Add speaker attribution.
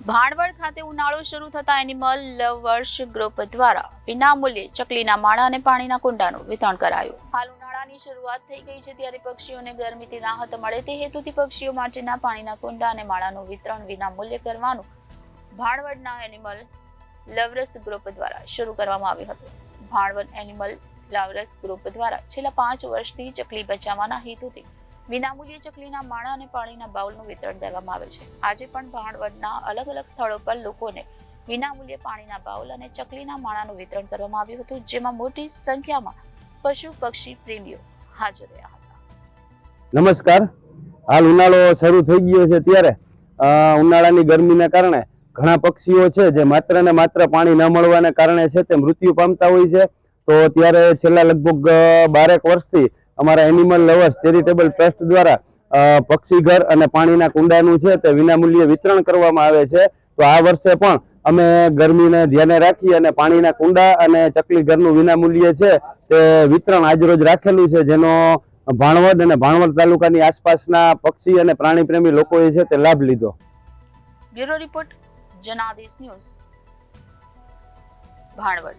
Speaker 1: ભાણવડ ખાતે ઉનાળો શરૂ થતા એનિમલ લવર્સ ગ્રુપ દ્વારા વિનામૂલ્યે ચકલીના માળા અને પાણીના કુંડાનું વિતરણ કરાયું. હાલ ઉનાળાની શરૂઆત થઈ ગઈ છે ત્યારે પક્ષીઓને ગરમીથી રાહત મળે તે હેતુથી પક્ષીઓ માટેના પાણીના કુંડા અને માળાનું વિતરણ વિનામૂલ્યે કરવાનું ભાણવડના એનિમલ લવર્સ ગ્રુપ દ્વારા શરૂ કરવામાં આવ્યું હતું. ભાણવડ એનિમલ લવર્સ ગ્રુપ દ્વારા છેલ્લા 5 વર્ષથી ચકલી બચાવવાના હેતુથી વિનામૂલ્યે ચકલીના માળા અને પાણીના બાઉલનું વિતરણ કરવામાં આવે છે. આજે પણ ભાણવડના અલગ અલગ સ્થળો પર લોકોને વિનામૂલ્યે પાણીના બાઉલ અને ચકલીના માળાનું વિતરણ કરવામાં આવ્યું હતું, જેમાં મોટી સંખ્યામાં પશુ પક્ષી પ્રેમીઓ હાજર રહ્યા હતા.
Speaker 2: નમસ્કાર. હાલ ઉનાળો શરૂ થઈ ગયો છે ત્યારે ઉનાળાની ગરમીના કારણે ઘણા પક્ષીઓ છે જે માત્ર ને માત્ર પાણી ન મળવાને કારણે છે તે મૃત્યુ પામતા હોય છે. તો ત્યારે છેલ્લા લગભગ 12 વર્ષથી અમારા એનિમલ લવર્સ ચેરિટેબલ ટ્રસ્ટ દ્વારા પક્ષી ઘર અને પાણીના કુંડાનું છે તે વિનામૂલ્યે વિતરણ કરવામાં આવે છે. તો આ વર્ષે પણ અમે ગરમીને ધ્યાને રાખી અને પાણીના કુંડા અને ચકલી ઘરનું વિનામૂલ્યે છે તે વિતરણ આજરોજ રાખેલું છે, જેનો ભાણવડ અને ભાણવડ તાલુકાની આસપાસના પક્ષી અને પ્રાણી પ્રેમી લોકોએ છે તે લાભ લીધો.
Speaker 1: Bureau report, Janadesh news, Bhanvad.